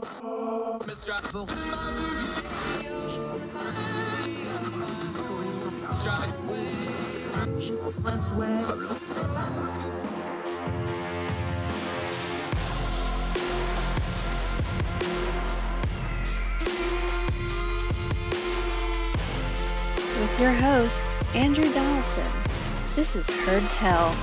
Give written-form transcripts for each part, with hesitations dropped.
With your host, Andrew Donaldson. This is Heard Tell.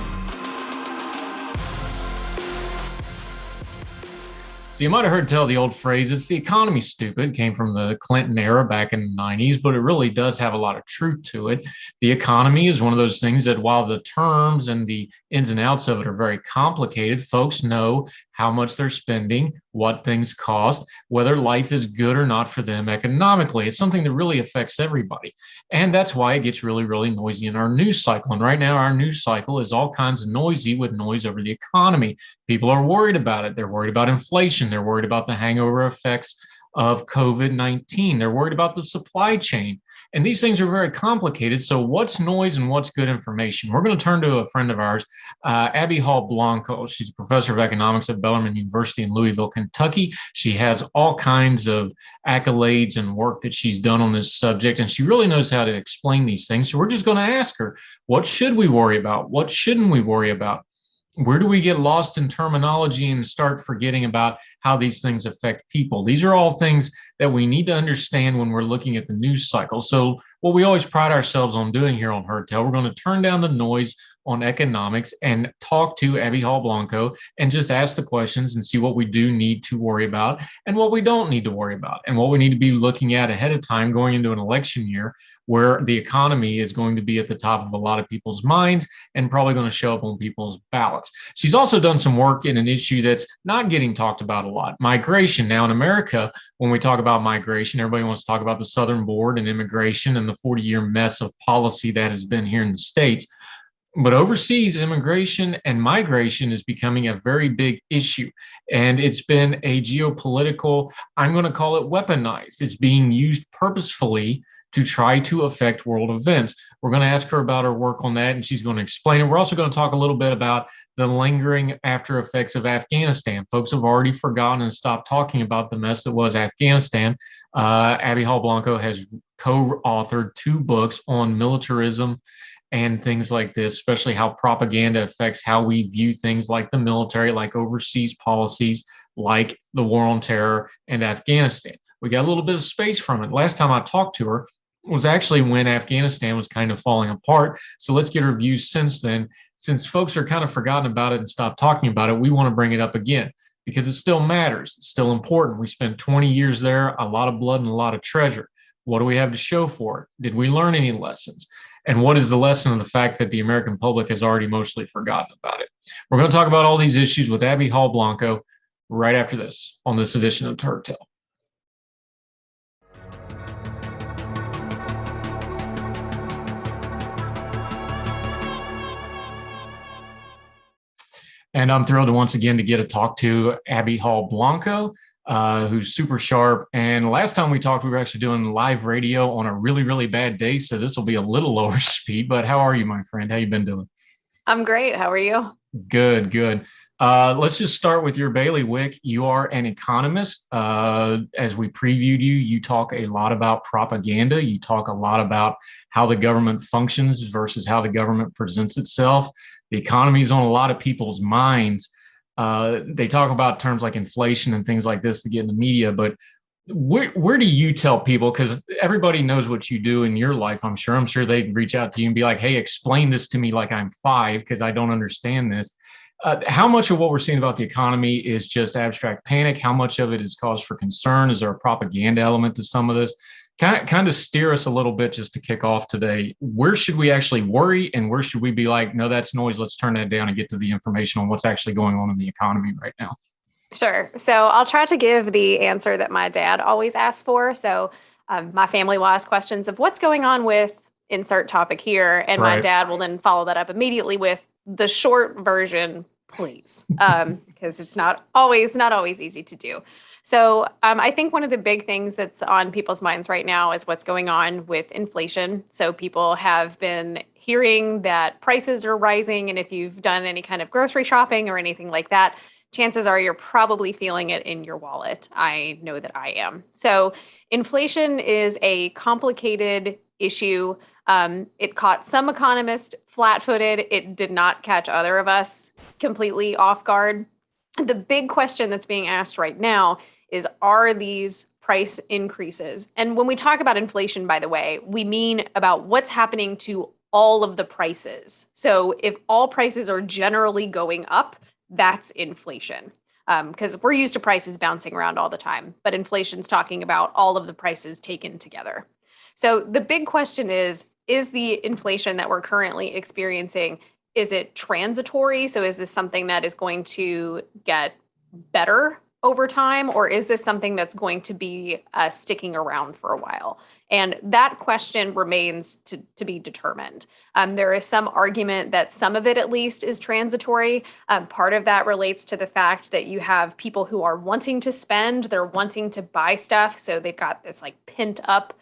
So you might have heard tell the old phrase, it's the economy, stupid, came from the Clinton era back in the 90s, but it really does have a lot of truth to it. The economy is one of those things that while the terms and the ins and outs of it are very complicated, folks know how much they're spending, what things cost, whether life is good or not for them economically. It's something that really affects everybody. And that's why it gets really, really noisy in our news cycle. And right now, our news cycle is all kinds of noisy with noise over the economy. People are worried about it. They're worried about inflation. They're worried about the hangover effects of COVID-19. They're worried about the supply chain. And these things are very complicated. So what's noise and what's good information? We're going to turn to a friend of ours, Abby Hall Blanco. She's a professor of economics at Bellarmine University in Louisville, Kentucky. She has all kinds of accolades and work that she's done on this subject, and she really knows how to explain these things. So we're just going to ask her, what should we worry about? What shouldn't we worry about? Where do we get lost in terminology and start forgetting about how these things affect people? These are all things that we need to understand when we're looking at the news cycle. So what we always pride ourselves on doing here on Heard Tell, we're going to turn down the noise on economics and talk to Abby Hall Blanco and just ask the questions and see what we do need to worry about and what we don't need to worry about and what we need to be looking at ahead of time going into an election year where the economy is going to be at the top of a lot of people's minds and probably going to show up on people's ballots. She's also done some work in an issue that's not getting talked about a lot, migration. Now in America, when we talk about migration, everybody wants to talk about the southern border and immigration and the 40-year mess of policy that has been here in the States. But overseas, immigration and migration is becoming a very big issue. And it's been a geopolitical, I'm going to call it weaponized. It's being used purposefully to try to affect world events. We're going to ask her about her work on that, and she's going to explain it. We're also going to talk a little bit about the lingering after effects of Afghanistan. Folks have already forgotten and stopped talking about the mess that was Afghanistan. Abby Hall Blanco has co-authored 2 books on militarism and things like this, especially how propaganda affects how we view things like the military, like overseas policies, like the war on terror and Afghanistan. We got a little bit of space from it. Last time I talked to her was actually when Afghanistan was kind of falling apart. So let's get her views since then. Since folks are kind of forgotten about it and stopped talking about it, we want to bring it up again because it still matters. It's still important. We spent 20 years there, a lot of blood and a lot of treasure. What do we have to show for it? Did we learn any lessons? And what is the lesson of the fact that the American public has already mostly forgotten about it? We're going to talk about all these issues with Abby Hall Blanco right after this on this edition of Heard Tell. And I'm thrilled to once again to get to talk to Abby Hall Blanco, who's super sharp. And last time we talked, we were actually doing live radio on a really, really bad day. So this will be a little lower speed. But how are you, my friend? How you been doing? I'm great. How are you? Good, good. Let's just start with your bailiwick. You are an economist. As we previewed you, you talk a lot about propaganda. You talk a lot about how the government functions versus how the government presents itself. The economy is on a lot of people's minds. They talk about terms like inflation and things like this to get in the media, but where do you tell people, because everybody knows what you do in your life, I'm sure they'd reach out to you and be like, hey, explain this to me like I'm 5 because I don't understand this. How much of what we're seeing about the economy is just abstract panic? How much of it is cause for concern? Is there a propaganda element to some of this? Kind of steer us a little bit just to kick off today. Where should we actually worry and where should we be like, no, that's noise, let's turn that down and get to the information on what's actually going on in the economy right now? Sure. So I'll try to give the answer that my dad always asks for. So my family will ask questions of what's going on with insert topic here. And my dad will then follow that up immediately with the short version, please, because it's not always easy to do. So I think one of the big things that's on people's minds right now is what's going on with inflation. So people have been hearing that prices are rising. And if you've done any kind of grocery shopping or anything like that, chances are you're probably feeling it in your wallet. I know that I am. So inflation is a complicated issue. It caught some economists flat-footed. It did not catch other of us completely off guard. The big question that's being asked right now is, are these price increases? And when we talk about inflation, by the way, we mean about what's happening to all of the prices. So if all prices are generally going up, that's inflation. Because we're used to prices bouncing around all the time, but inflation's talking about all of the prices taken together. So the big question is the inflation that we're currently experiencing, is it transitory? So is this something that is going to get better over time, or is this something that's going to be sticking around for a while? And that question remains to be determined. There is some argument that some of it, at least, is transitory. Part of that relates to the fact that you have people who are wanting to spend, they're wanting to buy stuff, so they've got this like pent up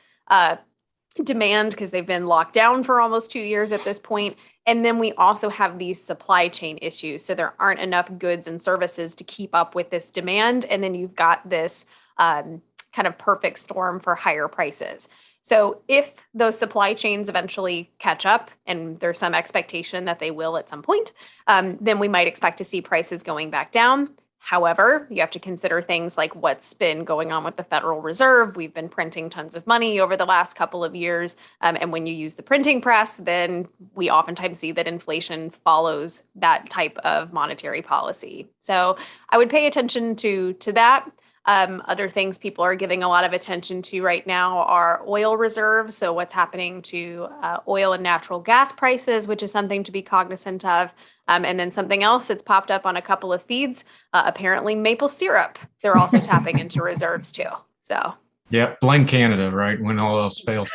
demand because they've been locked down for almost 2 years at this point. And then we also have these supply chain issues. So there aren't enough goods and services to keep up with this demand. And then you've got this kind of perfect storm for higher prices. So if those supply chains eventually catch up, and there's some expectation that they will at some point, then we might expect to see prices going back down. However, you have to consider things like what's been going on with the Federal Reserve. We've been printing tons of money over the last couple of years. And when you use the printing press, then we oftentimes see that inflation follows that type of monetary policy. So I would pay attention to that. Other things people are giving a lot of attention to right now are oil reserves. So what's happening to oil and natural gas prices, which is something to be cognizant of. And then something else that's popped up on a couple of feeds, apparently maple syrup. They're also tapping into reserves too. So. Yeah, blame Canada, right? When all else fails.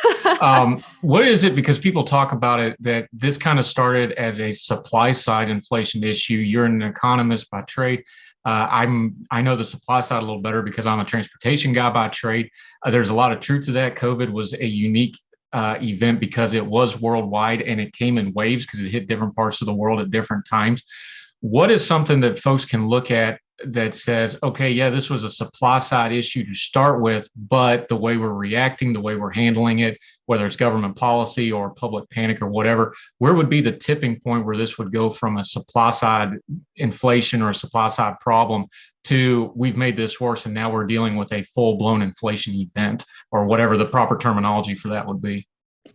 What is it? Because people talk about it, that this kind of started as a supply side inflation issue. You're an economist by trade. I know the supply side a little better because I'm a transportation guy by trade. There's a lot of truth to that. COVID was a unique event because it was worldwide and it came in waves because it hit different parts of the world at different times. What is something that folks can look at that says, okay, yeah, this was a supply side issue to start with, but the way we're reacting, the way we're handling it, whether it's government policy or public panic or whatever, where would be the tipping point where this would go from a supply side inflation or a supply side problem to we've made this worse and now we're dealing with a full blown inflation event, or whatever the proper terminology for that would be?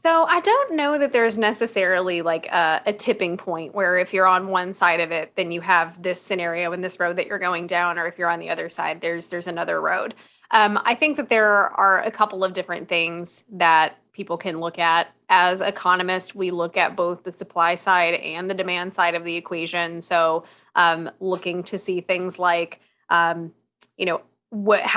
So I don't know that there's necessarily like a tipping point where if you're on one side of it, then you have this scenario and this road that you're going down, or if you're on the other side, there's another road. I think that there are a couple of different things that people can look at. As economists, we look at both the supply side and the demand side of the equation. So looking to see things like, how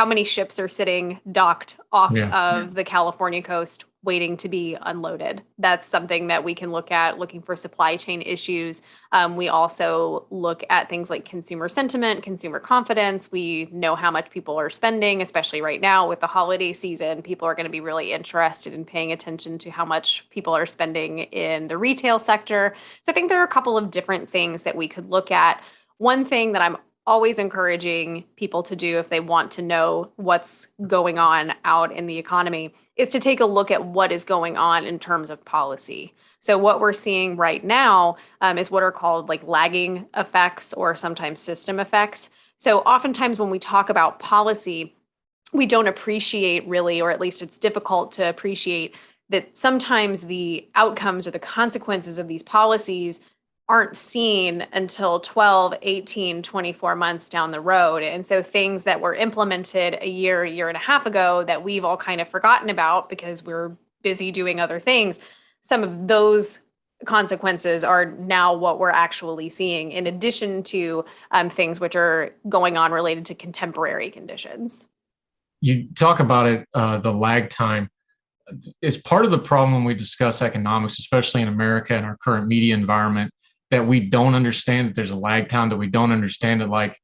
many ships are sitting docked off of the California coast waiting to be unloaded. That's something that we can look at, looking for supply chain issues. We also look at things like consumer sentiment, consumer confidence. We know how much people are spending, especially right now with the holiday season. People are going to be really interested in paying attention to how much people are spending in the retail sector. So I think there are a couple of different things that we could look at. One thing that I'm always encouraging people to do if they want to know what's going on out in the economy is to take a look at what is going on in terms of policy. So what we're seeing right now is what are called like lagging effects or sometimes system effects. So oftentimes when we talk about policy, we don't appreciate really, or at least it's difficult to appreciate, that sometimes the outcomes or the consequences of these policies aren't seen until 12, 18, 24 months down the road. And so things that were implemented a year and a half ago that we've all kind of forgotten about because we're busy doing other things, some of those consequences are now what we're actually seeing, in addition to things which are going on related to contemporary conditions. You talk about it, the lag time. Is part of the problem when we discuss economics, especially in America and our current media environment, that we don't understand that there's a lag time, that we don't understand that, like,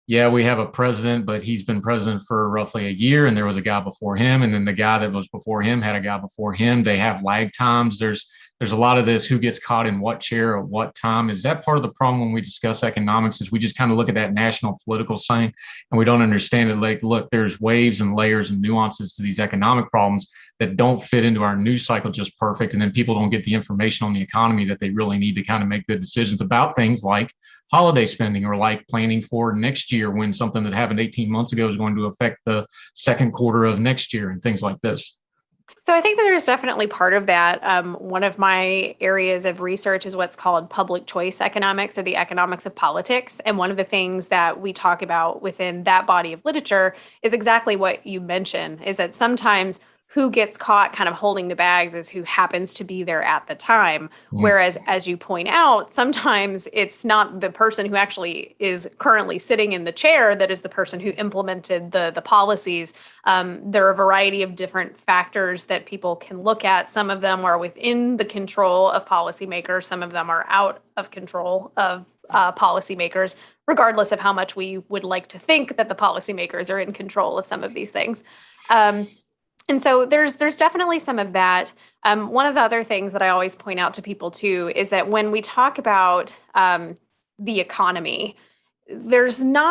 Yeah, we have a president, but he's been president for roughly a year, and there was a guy before him, and then the guy that was before him had a guy before him. They have lag times. There's a lot of this who gets caught in what chair at what time. Is that part of the problem when we discuss economics? Is we just kind of look at that national political sign and we don't understand it. Like, look, there's waves and layers and nuances to these economic problems that don't fit into our news cycle just perfect, and then people don't get the information on the economy that they really need to kind of make good decisions about things like holiday spending or like planning for next year when something that happened 18 months ago is going to affect the second quarter of next year and things like this. So I think that there's definitely part of that. One of my areas of research is what's called public choice economics, or the economics of politics. And one of the things that we talk about within that body of literature is exactly what you mentioned, is that sometimes who gets caught kind of holding the bags is who happens to be there at the time. Whereas, as you point out, sometimes it's not the person who actually is currently sitting in the chair that is the person who implemented the policies. There are a variety of different factors that people can look at. Some of them are within the control of policymakers. Some of them are out of control of policymakers, regardless of how much we would like to think that the policymakers are in control of some of these things. And so there's definitely some of that. One of the other things that I always point out to people too is that when we talk about the economy, you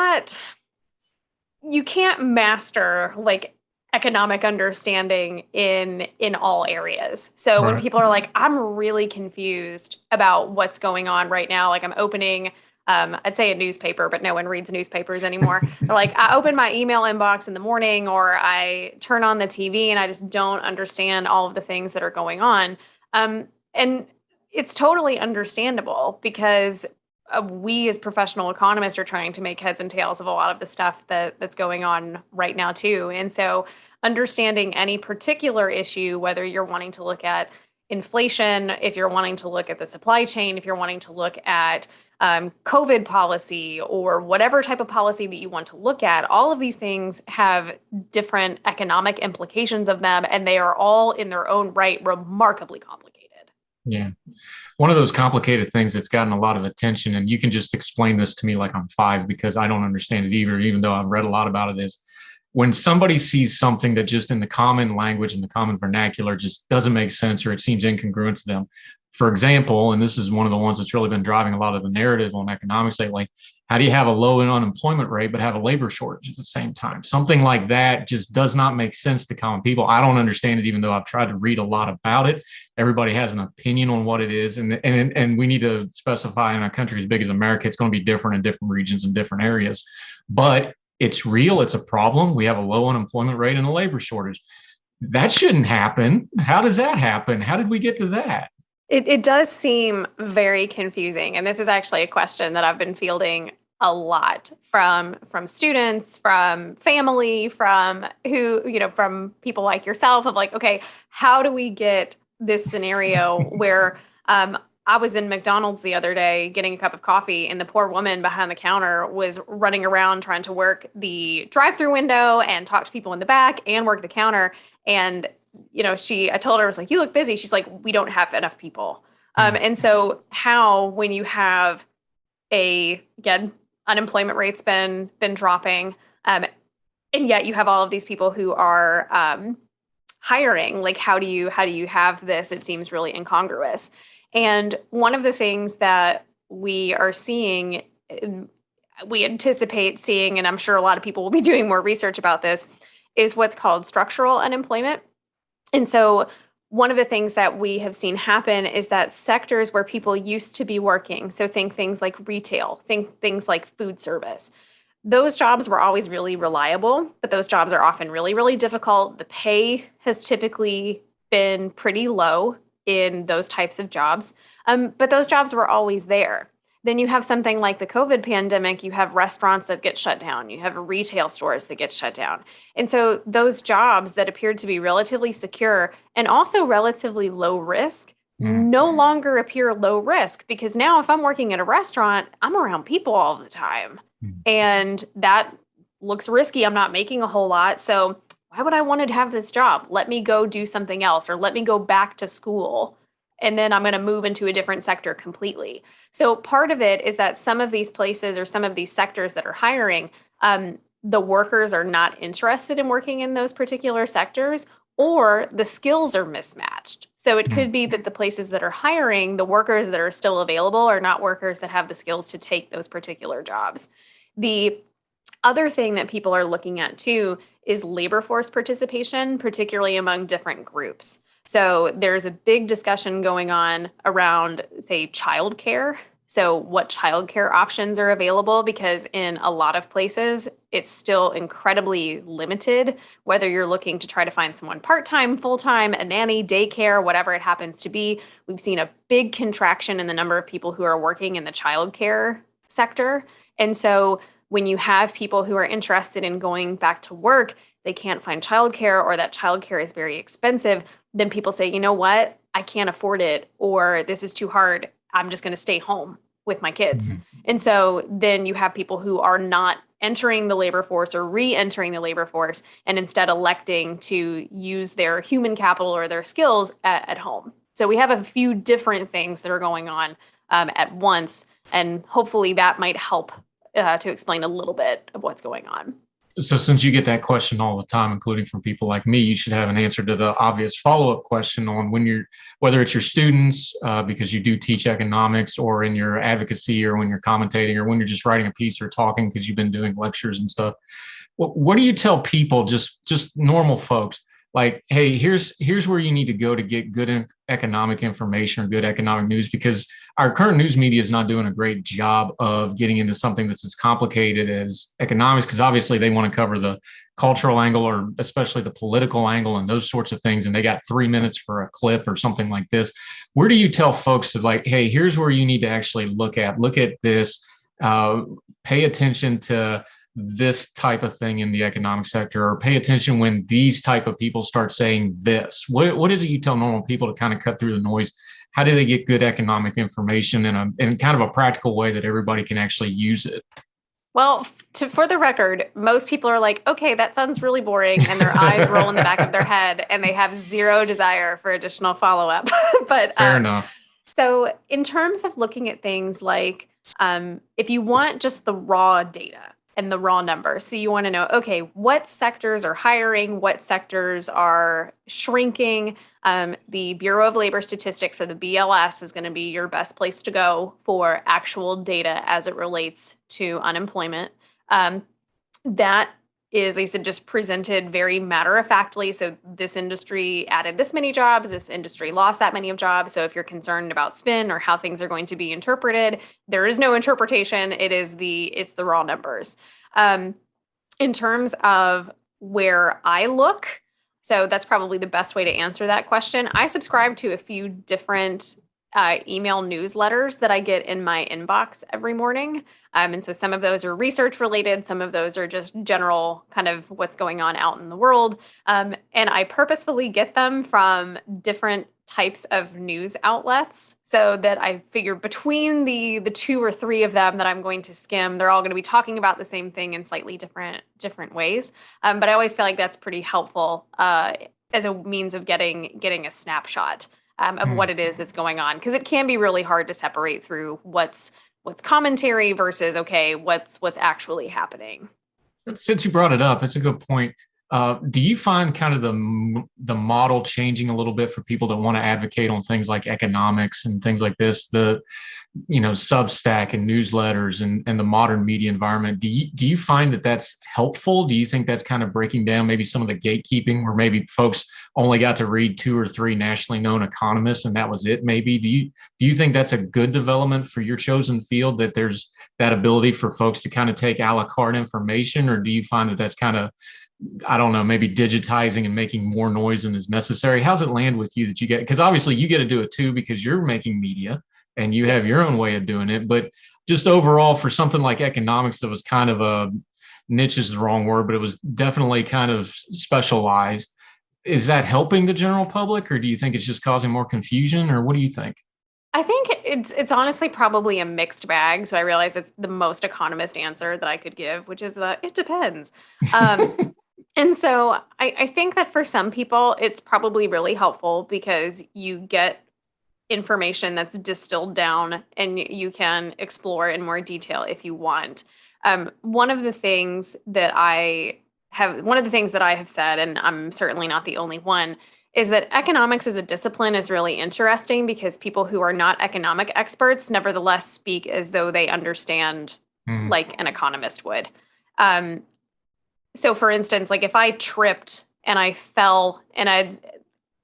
can't master like economic understanding in all areas. So when people are like, I'm really confused about what's going on right now, like I'm opening I'd say a newspaper, but no one reads newspapers anymore. Or like I open my email inbox in the morning, or I turn on the TV and I just don't understand all of the things that are going on. And it's totally understandable because we as professional economists are trying to make heads and tails of a lot of the stuff that's going on right now too. And so understanding any particular issue, whether you're wanting to look at inflation, if you're wanting to look at the supply chain, if you're wanting to look at COVID policy or whatever type of policy that you want to look at, all of these things have different economic implications of them, and they are all in their own right remarkably complicated. Yeah. One of those complicated things that's gotten a lot of attention, and you can just explain this to me like I'm 5 because I don't understand it either, even though I've read a lot about it, is when somebody sees something that just in the common language and the common vernacular just doesn't make sense or it seems incongruent to them. For example, and this is one of the ones that's really been driving a lot of the narrative on economics lately, how do you have a low unemployment rate but have a labor shortage at the same time? Something like that just does not make sense to common people. I don't understand it, even though I've tried to read a lot about it. Everybody has an opinion on what it is, and we need to specify in a country as big as America, it's going to be different in different regions and different areas. But it's real. It's a problem. We have a low unemployment rate and a labor shortage. That shouldn't happen. How does that happen? How did we get to that? It does seem very confusing. And this is actually a question that I've been fielding a lot from students, from family, from from people like yourself of like, okay, how do we get this scenario where I was in McDonald's the other day getting a cup of coffee, and the poor woman behind the counter was running around trying to work the drive-through window and talk to people in the back and work the counter. And I told her, I was like, you look busy. She's like, we don't have enough people. And so when you have again, unemployment rate's been dropping, and yet you have all of these people who are hiring, like, how do you have this? It seems really incongruous. And one of the things that we are seeing, we anticipate seeing, and I'm sure a lot of people will be doing more research about this, is what's called structural unemployment. And so one of the things that we have seen happen is that sectors where people used to be working, so think things like retail, think things like food service, those jobs were always really reliable, but those jobs are often really, really difficult. The pay has typically been pretty low in those types of jobs, but those jobs were always there. Then you have something like the COVID pandemic, you have restaurants that get shut down, you have retail stores that get shut down. And so those jobs that appeared to be relatively secure and also relatively low risk no longer appear low risk, because now if I'm working at a restaurant, I'm around people all the time. And that looks risky. I'm not making a whole lot. So why would I want to have this job? Let me go do something else, or let me go back to school and then I'm going to move into a different sector completely. So part of it is that some of these places or some of these sectors that are hiring, the workers are not interested in working in those particular sectors, or the skills are mismatched. So it could be that the places that are hiring, the workers that are still available are not workers that have the skills to take those particular jobs. The other thing that people are looking at too is labor force participation, particularly among different groups. So there's a big discussion going on around, say, childcare. So what childcare options are available, because in a lot of places, it's still incredibly limited, whether you're looking to try to find someone part-time, full-time, a nanny, daycare, whatever it happens to be. We've seen a big contraction in the number of people who are working in the childcare sector. And so when you have people who are interested in going back to work, they can't find childcare, or that childcare is very expensive, then people say, you know what, I can't afford it, or this is too hard. I'm just going to stay home with my kids. And so then you have people who are not entering the labor force or re-entering the labor force, and instead electing to use their human capital or their skills at home. So we have a few different things that are going on at once, and hopefully that might help to explain a little bit of what's going on. So since you get that question all the time, including from people like me, you should have an answer to the obvious follow-up question on whether it's your students, because you do teach economics, or in your advocacy, or when you're commentating, or when you're just writing a piece or talking because you've been doing lectures and stuff. What do you tell people, just normal folks, like, hey, here's where you need to go to get good economic information or good economic news, because our current news media is not doing a great job of getting into something that's as complicated as economics, because obviously they want to cover the cultural angle, or especially the political angle and those sorts of things, and they got 3 minutes for a clip or something like this. Where do you tell folks to, like, hey, here's where you need to actually look at this, pay attention to this type of thing in the economic sector, or pay attention when these type of people start saying this? What is it you tell normal people to kind of cut through the noise? How do they get good economic information in kind of a practical way that everybody can actually use it? Well, for the record, most people are like, okay, that sounds really boring, and their eyes roll in the back of their head, and they have zero desire for additional follow-up. But Fair enough. So in terms of looking at things like, if you want just the raw data and the raw numbers, so you want to know, okay, what sectors are hiring, what sectors are shrinking. The Bureau of Labor Statistics, or the BLS, is going to be your best place to go for actual data as it relates to unemployment. That is, they said, just presented very matter-of-factly. So this industry added this many jobs, this industry lost that many of jobs. So if you're concerned about spin or how things are going to be interpreted, there is no interpretation. It's the raw numbers. In terms of where I look, so that's probably the best way to answer that question. I subscribe to a few different email newsletters that I get in my inbox every morning. And so some of those are research related. Some of those are just general kind of what's going on out in the world. And I purposefully get them from different types of news outlets, so that I figure between the 2 or 3 of them that I'm going to skim, they're all going to be talking about the same thing in slightly different ways. But I always feel like that's pretty helpful as a means of getting a snapshot of what it is that's going on, because it can be really hard to separate through what's commentary versus, okay, what's actually happening. Since you brought it up, it's a good point. Do you find kind of the model changing a little bit for people that want to advocate on things like economics and things like this? The Substack and newsletters and the modern media environment. Do you find that that's helpful? Do you think that's kind of breaking down maybe some of the gatekeeping, where maybe folks only got to read 2 or 3 nationally known economists and that was it? Maybe do you think that's a good development for your chosen field, that there's that ability for folks to kind of take a la carte information, or do you find that that's kind of, I don't know, maybe digitizing and making more noise than is necessary? How's it land with you that you get, because obviously you get to do it too, because you're making media and you have your own way of doing it, but just overall for something like economics that was kind of a niche, is the wrong word, but it was definitely kind of specialized. Is that helping the general public, or do you think it's just causing more confusion, or what do you think? I think it's honestly probably a mixed bag. So I realize it's the most economist answer that I could give, which is it depends. And so I think that for some people, it's probably really helpful because you get information that's distilled down and you can explore in more detail if you want. One of the things that I have said, and I'm certainly not the only one, is that economics as a discipline is really interesting because people who are not economic experts nevertheless speak as though they understand like an economist would. So for instance, like if I tripped and I fell and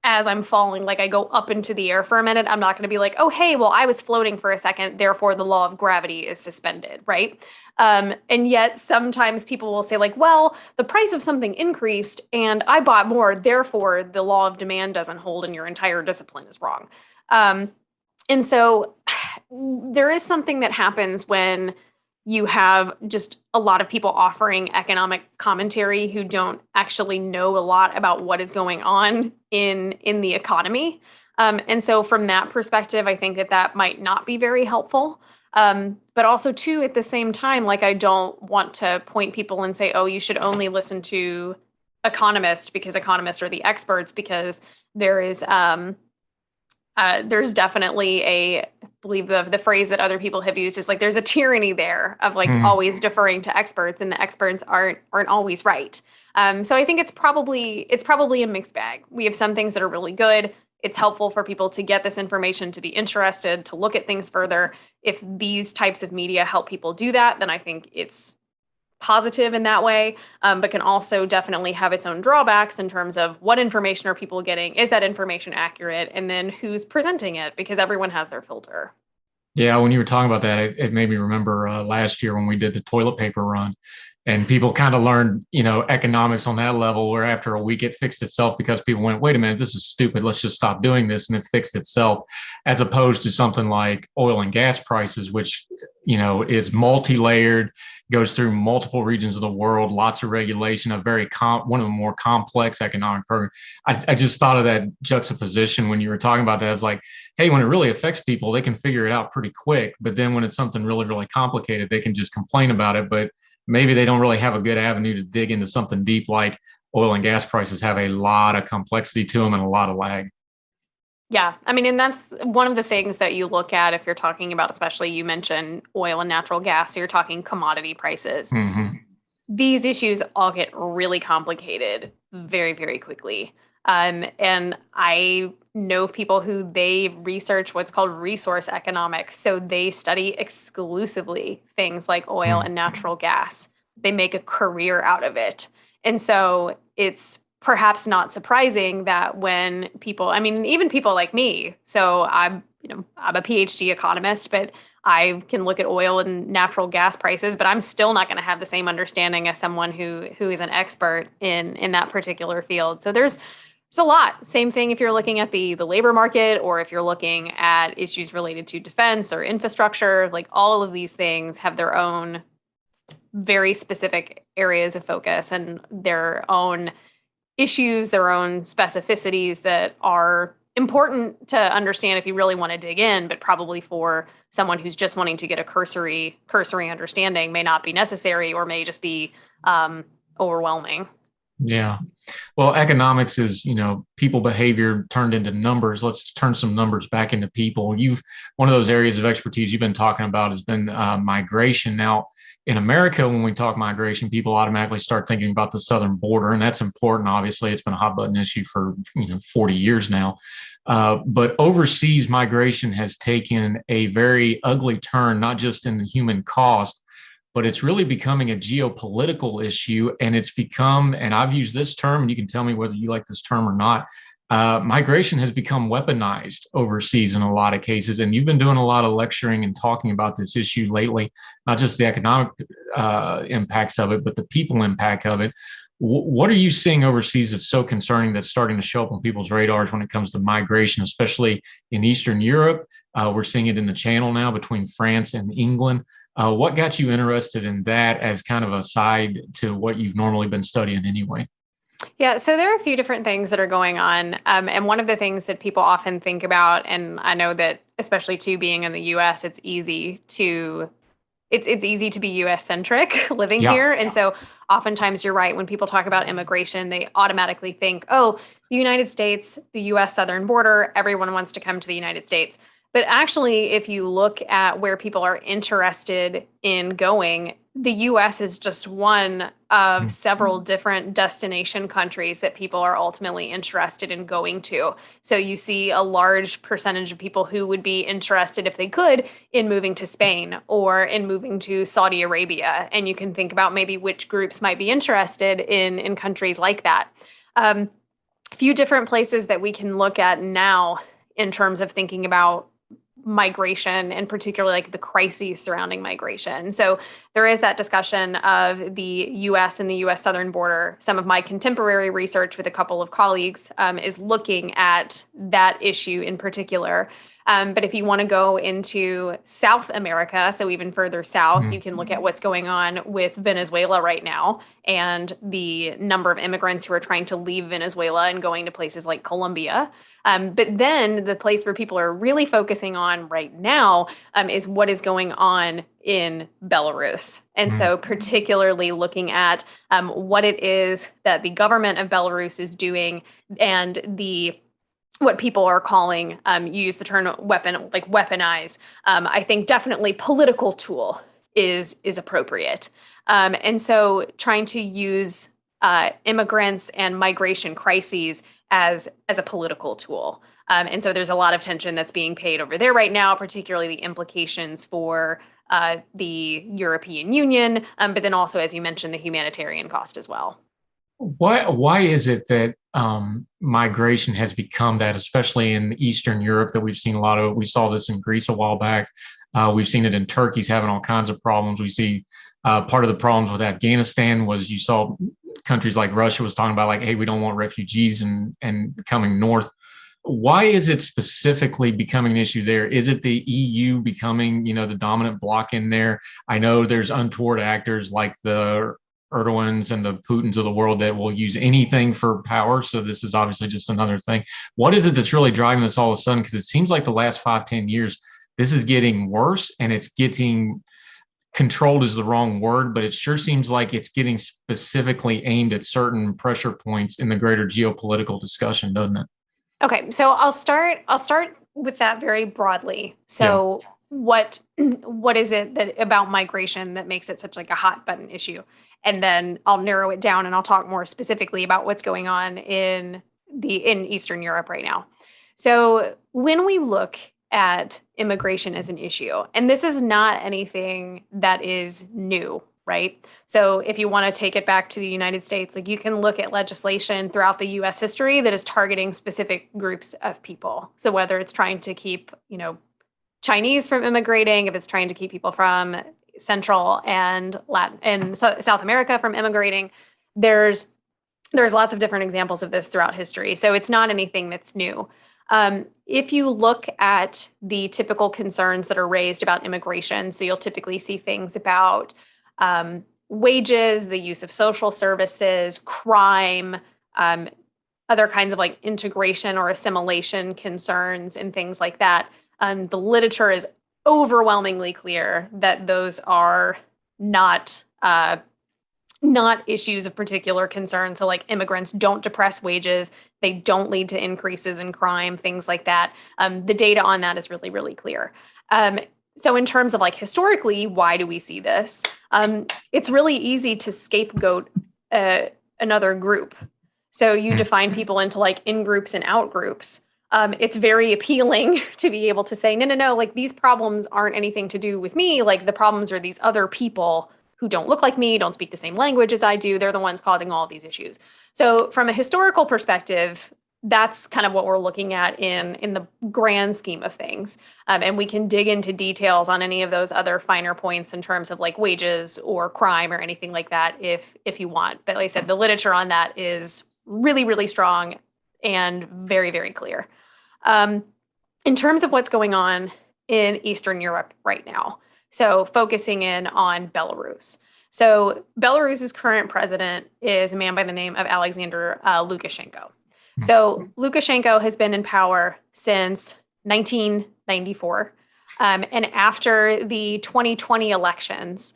as I'm falling, like I go up into the air for a minute, I'm not going to be like, oh, hey, well, I was floating for a second, therefore the law of gravity is suspended, right? And yet sometimes people will say like, well, the price of something increased and I bought more, therefore the law of demand doesn't hold and your entire discipline is wrong. And so there is something that happens when you have just a lot of people offering economic commentary who don't actually know a lot about what is going on in the economy. And so from that perspective, I think that might not be very helpful. But also too, at the same time, like I don't want to point people and say, oh, you should only listen to economists because economists are the experts, because there's definitely I believe the phrase that other people have used is like there's a tyranny there of like always deferring to experts, and the experts aren't always right. So I think it's probably a mixed bag. We have some things that are really good. It's helpful for people to get this information, to be interested, to look at things further. If these types of media help people do that, then I think it's positive in that way, but can also definitely have its own drawbacks in terms of what information are people getting? Is that information accurate? And then who's presenting it? Because everyone has their filter. Yeah, when you were talking about that, it made me remember last year when we did the toilet paper run, and people kind of learned, economics on that level, where after a week it fixed itself because people went, wait a minute, this is stupid. Let's just stop doing this. And it fixed itself, as opposed to something like oil and gas prices, which, is multi-layered, goes through multiple regions of the world, lots of regulation, one of the more complex economic programs. I just thought of that juxtaposition when you were talking about that. It's like, hey, when it really affects people, they can figure it out pretty quick. But then when it's something really, really complicated, they can just complain about it. But maybe they don't really have a good avenue to dig into something deep, like oil and gas prices have a lot of complexity to them and a lot of lag. Yeah. I mean, and that's one of the things that you look at if you're talking about, especially you mentioned oil and natural gas, so you're talking commodity prices. These issues all get really complicated very, very quickly. And I know of people who they research what's called resource economics. So they study exclusively things like oil and natural gas. They make a career out of it. And so it's perhaps not surprising that when people, I mean, even people like me, so I'm a PhD economist, but I can look at oil and natural gas prices, but I'm still not going to have the same understanding as someone who is an expert in that particular field. So it's a lot. Same thing if you're looking at the labor market, or if you're looking at issues related to defense or infrastructure. Like all of these things have their own very specific areas of focus and their own issues, their own specificities that are important to understand if you really want to dig in, but probably for someone who's just wanting to get a cursory understanding may not be necessary, or may just be overwhelming. Yeah. Well, economics is, people behavior turned into numbers. Let's turn some numbers back into people. One of those areas of expertise you've been talking about has been migration. Now, in America, when we talk migration, people automatically start thinking about the southern border, and that's important. Obviously, it's been a hot button issue for 40 years now. But overseas migration has taken a very ugly turn, not just in the human cost, but it's really becoming a geopolitical issue. And it's become, and I've used this term, and you can tell me whether you like this term or not, migration has become weaponized overseas in a lot of cases. And you've been doing a lot of lecturing and talking about this issue lately, not just the economic impacts of it, but the people impact of it. What are you seeing overseas that's so concerning, that's starting to show up on people's radars when it comes to migration, especially in Eastern Europe? We're seeing it in the Channel now between France and England. What got you interested in that as kind of a side to what you've normally been studying anyway? Yeah, so there are a few different things that are going on. And one of the things that people often think about, and I know that especially too being in the US, it's easy to be US centric living here. And so oftentimes you're right. When people talk about immigration, they automatically think, oh, the United States, the US southern border, everyone wants to come to the United States. But actually, if you look at where people are interested in going, the US is just one of several different destination countries that people are ultimately interested in going to. So you see a large percentage of people who would be interested, if they could, in moving to Spain or in moving to Saudi Arabia. And you can think about maybe which groups might be interested in countries like that. A few different places that we can look at now in terms of thinking about migration, and particularly like the crises surrounding migration. So there is that discussion of the US and the US southern border. Some of my contemporary research with a couple of colleagues is looking at that issue in particular. But if you want to go into South America, so even further south, you can look at what's going on with Venezuela right now and the number of immigrants who are trying to leave Venezuela and going to places like Colombia. But then the place where people are really focusing on right now is what is going on in Belarus. And so particularly looking at what it is that the government of Belarus is doing and what people are calling, you use the term weaponize. I think definitely political tool is appropriate. And so trying to use immigrants and migration crises as a political tool. And so there's a lot of tension that's being paid over there right now, particularly the implications for the European Union, but then also, as you mentioned, the humanitarian cost as well. Why is it that migration has become that, especially in Eastern Europe, that we've seen a lot of? We saw this in Greece a while back. We've seen it in Turkey's having all kinds of problems. We see part of the problems with Afghanistan was you saw countries like Russia was talking about like, hey, we don't want refugees and coming north. Why is it specifically becoming an issue there? Is it the EU becoming, the dominant bloc in there? I know there's untoward actors like the Erdogans and the Putins of the world that will use anything for power. So this is obviously just another thing. What is it that's really driving this all of a sudden? Because it seems like the last 5-10 years, this is getting worse and it's getting controlled is the wrong word, but it sure seems like it's getting specifically aimed at certain pressure points in the greater geopolitical discussion, doesn't it? Okay, so I'll start with that very broadly. So what is it that about migration that makes it such like a hot button issue? And then I'll narrow it down and I'll talk more specifically about what's going on in Eastern Europe right now. So when we look at immigration as an issue, and this is not anything that is new, right? So if you want to take it back to the United States, like you can look at legislation throughout the US history that is targeting specific groups of people. So whether it's trying to keep, Chinese from immigrating, if it's trying to keep people from Central and Latin and South America from immigrating, there's lots of different examples of this throughout history. So it's not anything that's new. If you look at the typical concerns that are raised about immigration, so you'll typically see things about wages, the use of social services, crime, other kinds of like integration or assimilation concerns and things like that. The literature is overwhelmingly clear that those are not issues of particular concern. So like immigrants don't depress wages, they don't lead to increases in crime, things like that. The data on that is really, really clear. So in terms of like historically, why do we see this? It's really easy to scapegoat another group. So you define people into like in groups and out groups. It's very appealing to be able to say, no, like these problems aren't anything to do with me. Like the problems are these other people who don't look like me, don't speak the same language as I do. They're the ones causing all of these issues. So from a historical perspective, that's kind of what we're looking at in the grand scheme of things. And we can dig into details on any of those other finer points in terms of like wages or crime or anything like that if you want. But like I said, the literature on that is really, really strong and very, very clear. In terms of what's going on in Eastern Europe right now, so focusing in on Belarus. So Belarus's current president is a man by the name of Alexander Lukashenko. So Lukashenko has been in power since 1994. And after the 2020 elections,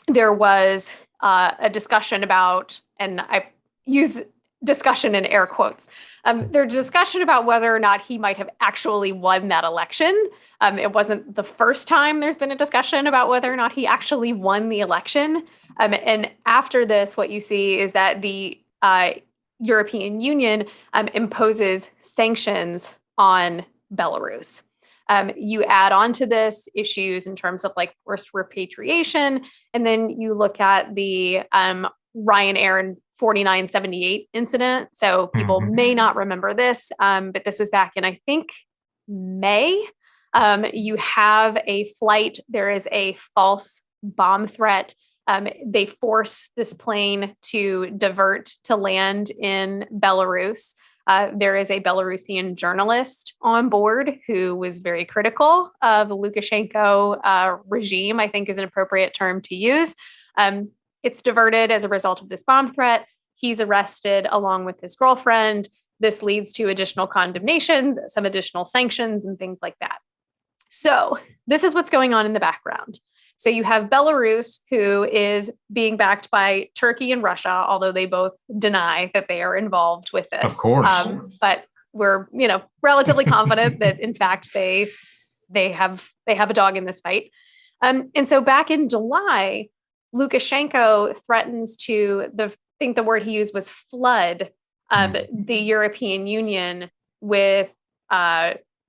there was a discussion about, and I use discussion in air quotes, there's discussion about whether or not he might have actually won that election. It wasn't the first time there's been a discussion about whether or not he actually won the election. And after this, what you see is that the European Union imposes sanctions on Belarus. You add on to this issues in terms of like forced repatriation, and then you look at the Ryanair 4978 incident. So people may not remember this, but this was back in, I think, May. You have a flight. There is a false bomb threat. They force this plane to divert to land in Belarus. There is a Belarusian journalist on board who was very critical of the Lukashenko regime, I think is an appropriate term to use. It's diverted as a result of this bomb threat. He's arrested along with his girlfriend. This leads to additional condemnations, some additional sanctions, and things like that. So this is what's going on in the background. So you have Belarus, who is being backed by Turkey and Russia, although they both deny that they are involved with this. Of course. But we're, relatively confident that in fact they have a dog in this fight. And so back in July, Lukashenko threatens to, I think the word he used was flood the European Union with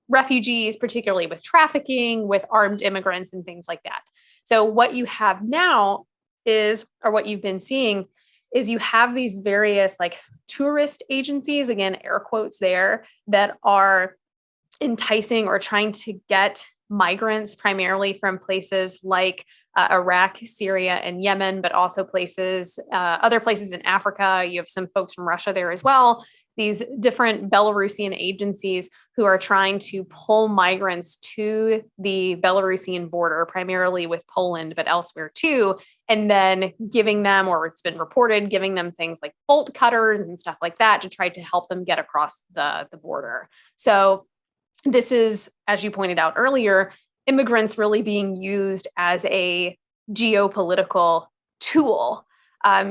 refugees, particularly with trafficking, with armed immigrants and things like that. So what you have now is, or what you've been seeing, is you have these various like tourist agencies, again, air quotes there, that are enticing or trying to get migrants primarily from places like Iraq, Syria, and Yemen, but also other places in Africa. You have some folks from Russia there as well. These different Belarusian agencies who are trying to pull migrants to the Belarusian border, primarily with Poland, but elsewhere too, and then giving them, or it's been reported, giving them things like bolt cutters and stuff like that to try to help them get across the border. So this is, as you pointed out earlier, immigrants really being used as a geopolitical tool.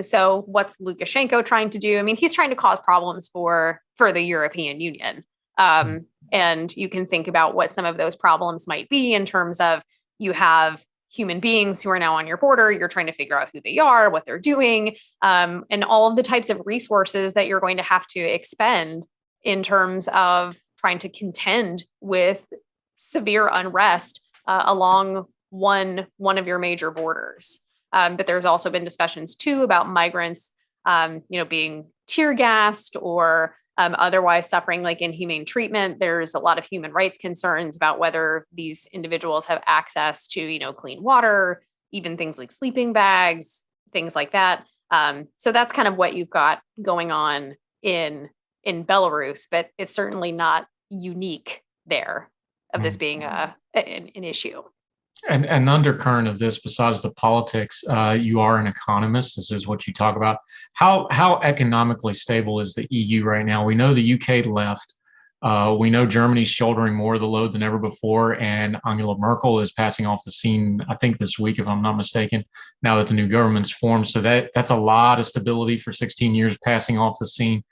So what's Lukashenko trying to do? I mean, he's trying to cause problems for the European Union. And you can think about what some of those problems might be in terms of you have human beings who are now on your border. You're trying to figure out who they are, what they're doing, and all of the types of resources that you're going to have to expend in terms of trying to contend with severe unrest along one of your major borders. But there's also been discussions too about migrants, being tear gassed or otherwise suffering like inhumane treatment. There's a lot of human rights concerns about whether these individuals have access to, clean water, even things like sleeping bags, things like that. So that's kind of what you've got going on in Belarus, but it's certainly not unique there of this being an issue. And an undercurrent of this, besides the politics, you are an economist. This is what you talk about. How economically stable is the EU right now? We know the UK left. We know Germany's shouldering more of the load than ever before, and Angela Merkel is passing off the scene, I think this week, if I'm not mistaken, now that the new government's formed. So that's a lot of stability for 16 years passing off the scene.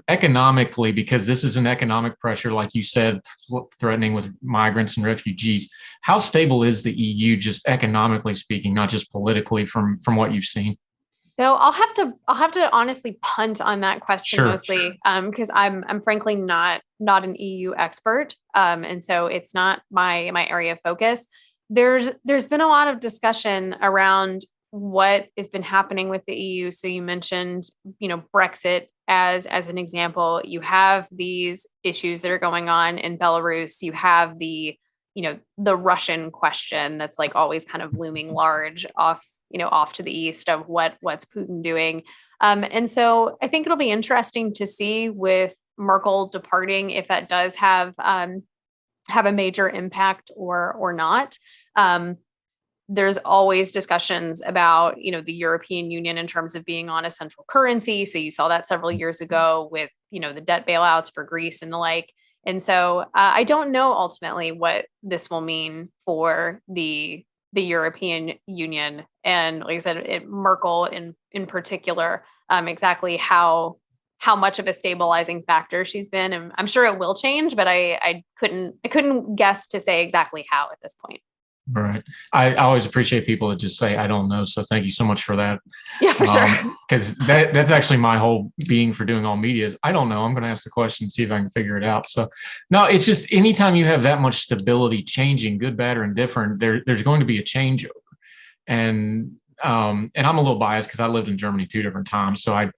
Economically, because this is an economic pressure, like you said, threatening with migrants and refugees. How stable is the EU, just economically speaking, not just politically, from what you've seen? So I'll have to honestly punt on that question mostly, because I'm frankly not an EU expert, and so it's not my area of focus. There's been a lot of discussion around what has been happening with the EU. So you mentioned, Brexit as an example. You have these issues that are going on in Belarus. You have the Russian question that's like always kind of looming large off to the east of what's Putin doing. And so I think it'll be interesting to see with Merkel departing if that does have a major impact or not. There's always discussions about, the European Union in terms of being on a central currency. So you saw that several years ago with, the debt bailouts for Greece and the like. And so I don't know ultimately what this will mean for the the European Union, and like I said, Merkel in particular, exactly how much of a stabilizing factor she's been. And I'm sure it will change, but I couldn't guess to say exactly how at this point. Right. I always appreciate people that just say, I don't know. So thank you so much for that. Yeah, for sure. Because that's actually my whole being for doing all media is I don't know. I'm going to ask the question, see if I can figure it out. So no, it's just anytime you have that much stability changing, good, bad, or indifferent, there's going to be a changeover. And I'm a little biased because I lived in Germany 2 different times. So I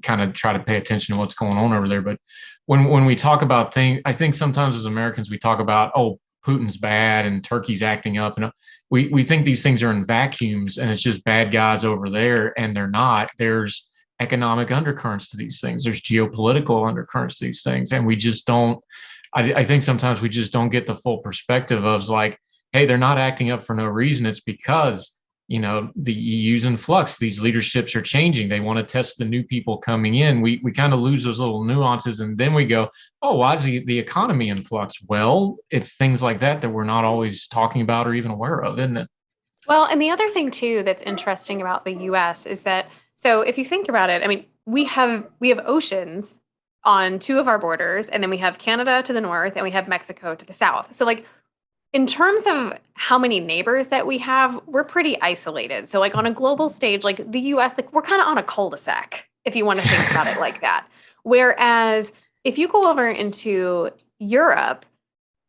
kind of try to pay attention to what's going on over there. But when we talk about things, I think sometimes as Americans, we talk about, oh, Putin's bad and Turkey's acting up. And we think these things are in vacuums and it's just bad guys over there, and they're not. There's economic undercurrents to these things. There's geopolitical undercurrents to these things. And we just don't, I think sometimes we just don't get the full perspective of like, hey, they're not acting up for no reason. It's because, the EU's in flux. These leaderships are changing. They want to test the new people coming in. We kind of lose those little nuances. And then we go, oh, why is the economy in flux? Well, it's things like that we're not always talking about or even aware of, isn't it? Well, and the other thing too that's interesting about the US is that, so if you think about it, I mean, we have oceans on 2 of our borders, and then we have Canada to the north and we have Mexico to the south. So like in terms of how many neighbors that we have, we're pretty isolated. So like on a global stage, like the US, like we're kind of on a cul-de-sac, if you want to think about it like that. Whereas if you go over into Europe,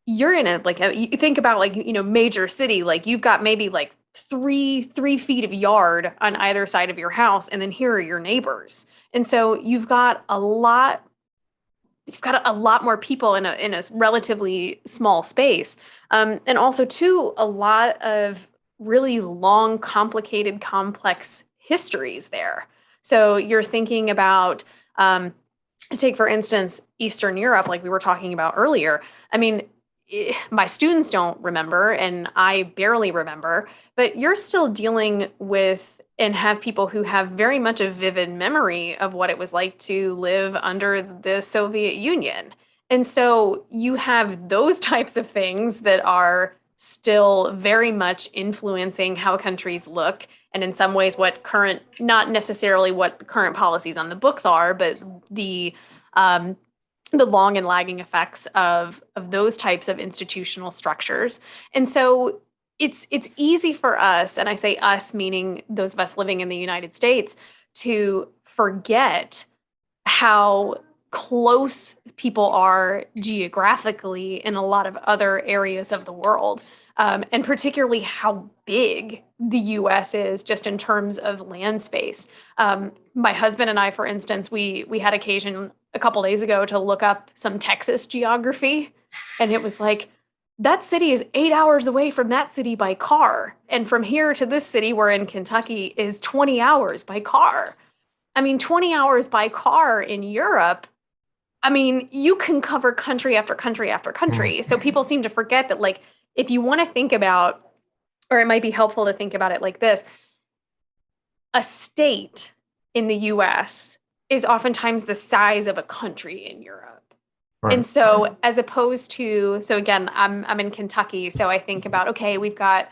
you're in you think about like, major city, like you've got maybe like 3 feet of yard on either side of your house. And then here are your neighbors. And so you've got a lot more people in a relatively small space. And also too, a lot of really long, complicated, complex histories there. So you're thinking about, take for instance, Eastern Europe, like we were talking about earlier. I mean, my students don't remember, and I barely remember, but you're still dealing with and have people who have very much a vivid memory of what it was like to live under the Soviet Union. And so you have those types of things that are still very much influencing how countries look. And in some ways, not necessarily what the current policies on the books are, but the long and lagging effects of those types of institutional structures. And so it's easy for us, and I say us meaning those of us living in the United States, to forget how close people are geographically in a lot of other areas of the world, and particularly how big the U.S. is just in terms of land space. My husband and I, for instance, we had occasion a couple days ago to look up some Texas geography, and it was like, that city is 8 hours away from that city by car. And from here to this city, we're in Kentucky, is 20 hours by car. I mean, 20 hours by car in Europe, I mean, you can cover country after country after country. So people seem to forget that, like, if you want to think about, or it might be helpful to think about it like this, a state in the US is oftentimes the size of a country in Europe. Right. And so as opposed to, so again, I'm in Kentucky. So I think about, okay, we've got,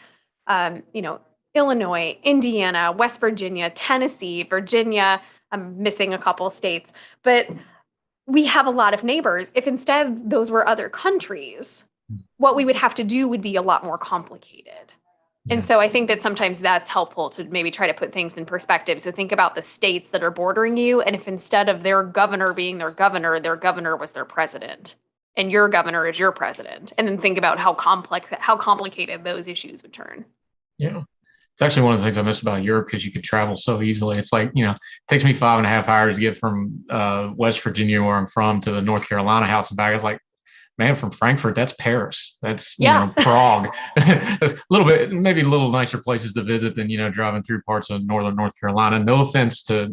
Illinois, Indiana, West Virginia, Tennessee, Virginia. I'm missing a couple states, but we have a lot of neighbors. If instead those were other countries, what we would have to do would be a lot more complicated. And so I think that sometimes that's helpful to maybe try to put things in perspective. So think about the states that are bordering you. And if instead of their governor being their governor was their president, and your governor is your president. And then think about how complicated those issues would turn. Yeah. It's actually one of the things I miss about Europe, because you could travel so easily. It's like, it takes me 5.5 hours to get from West Virginia, where I'm from, to the North Carolina house and back. It's like, man, from Frankfurt, that's Paris. That's, Prague. A little bit, maybe a little nicer places to visit than, driving through parts of northern North Carolina. No offense to,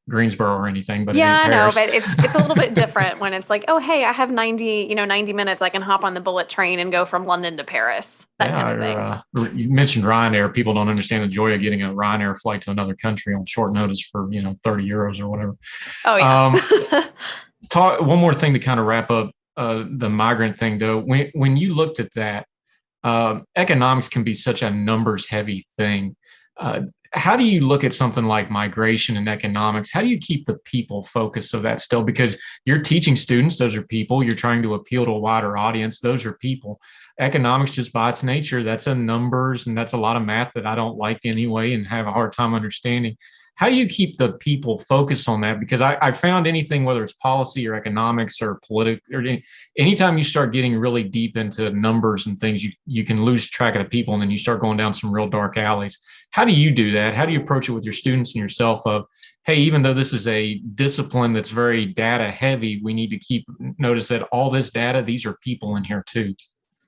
Greensboro or anything, but yeah, I know, but it's a little bit different when it's like, oh, hey, I have 90 minutes. I can hop on the bullet train and go from London to Paris. That kind of thing. You mentioned Ryanair. People don't understand the joy of getting a Ryanair flight to another country on short notice for, 30 euros or whatever. Oh, yeah. One more thing to kind of wrap up the migrant thing, though. When you looked at that, economics can be such a numbers heavy thing. How do you look at something like migration and economics? How do you keep the people focused of that still? Because you're teaching students, those are people. You're trying to appeal to a wider audience, those are people. Economics, just by its nature, that's a numbers, and that's a lot of math that I don't like anyway and have a hard time understanding. How do you keep the people focused on that? Because I found anything, whether it's policy or economics or political, or anytime you start getting really deep into numbers and things, you can lose track of the people, and then you start going down some real dark alleys. How do you do that? How do you approach it with your students and yourself of, hey, even though this is a discipline that's very data heavy, we need to notice that all this data, these are people in here too.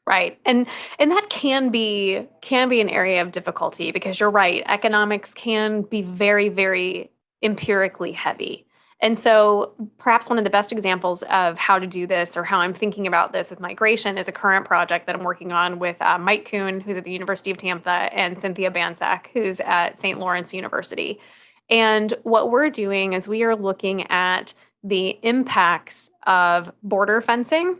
Right. And that can be an area of difficulty because you're right. Economics can be very, very empirically heavy. And so perhaps one of the best examples of how to do this or how I'm thinking about this with migration is a current project that I'm working on with Mike Kuhn, who's at the University of Tampa, and Cynthia Bansack, who's at St. Lawrence University. And what we're doing is we are looking at the impacts of border fencing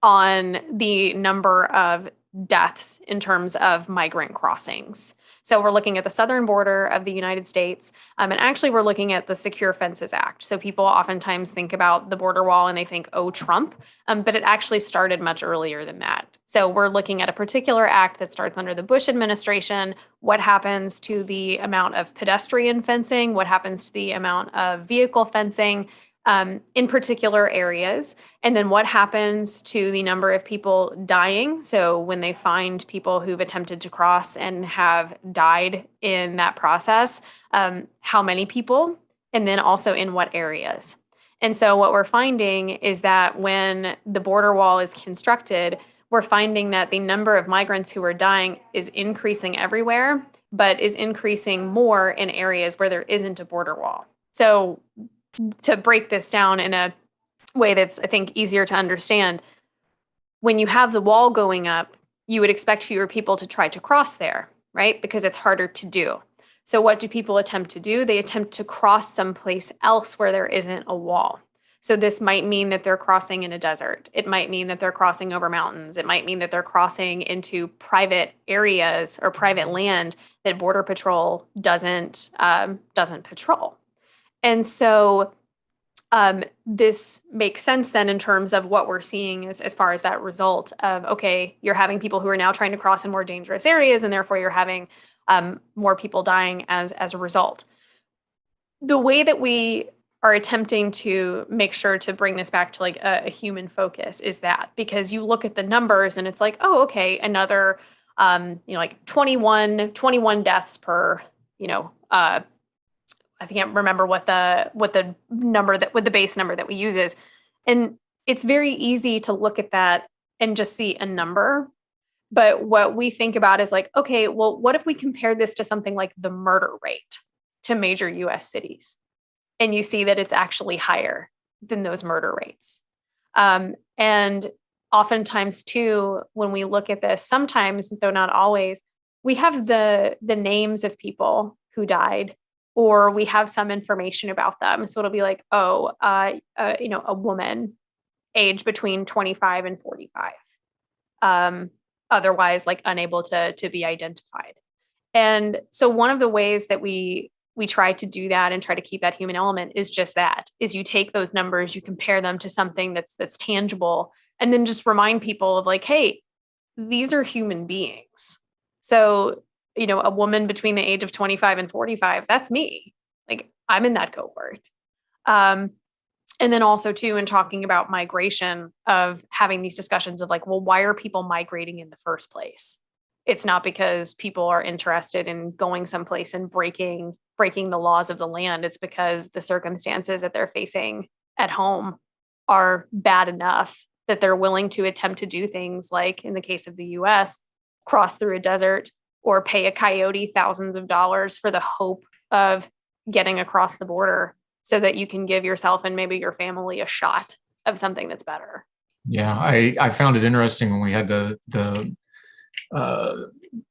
on the number of deaths in terms of migrant crossings. So we're looking at the southern border of the United States, and actually we're looking at the Secure Fences Act. So people oftentimes think about the border wall and they think, oh, Trump, but it actually started much earlier than that. So we're looking at a particular act that starts under the Bush administration. What happens to the amount of pedestrian fencing? What happens to the amount of vehicle fencing? In particular areas, and then what happens to the number of people dying. So when they find people who've attempted to cross and have died in that process, how many people, and then also in what areas. And so what we're finding is that when the border wall is constructed, we're finding that the number of migrants who are dying is increasing everywhere, but is increasing more in areas where there isn't a border wall. So to break this down in a way that's, I think, easier to understand, when you have the wall going up, you would expect fewer people to try to cross there, right? Because it's harder to do. So what do people attempt to do? They attempt to cross someplace else where there isn't a wall. So this might mean that they're crossing in a desert. It might mean that they're crossing over mountains. It might mean that they're crossing into private areas or private land that Border Patrol doesn't patrol. And so this makes sense then in terms of what we're seeing as far as that result of, okay, you're having people who are now trying to cross in more dangerous areas, and therefore you're having more people dying as a result. The way that we are attempting to make sure to bring this back to like a human focus is that because you look at the numbers and it's like, oh, okay, another, like 21 deaths per, I can't remember what the base number that we use is. And it's very easy to look at that and just see a number. But what we think about is like, okay, well, what if we compare this to something like the murder rate to major US cities? And you see that it's actually higher than those murder rates. And oftentimes too, when we look at this, sometimes, though not always, we have the names of people who died, or we have some information about them. So it'll be like, a woman age between 25 and 45, otherwise like unable to be identified. And so one of the ways that we try to do that and try to keep that human element is just that, is you take those numbers, you compare them to something that's tangible, and then just remind people of like, hey, these are human beings. So a woman between the age of 25 and 45, that's me. Like I'm in that cohort. And then also too, in talking about migration, of having these discussions of like, well, why are people migrating in the first place? It's not because people are interested in going someplace and breaking the laws of the land. It's because the circumstances that they're facing at home are bad enough that they're willing to attempt to do things like, in the case of the US, cross through a desert, or pay a coyote thousands of dollars for the hope of getting across the border so that you can give yourself and maybe your family a shot of something that's better. Yeah, I found it interesting when we had the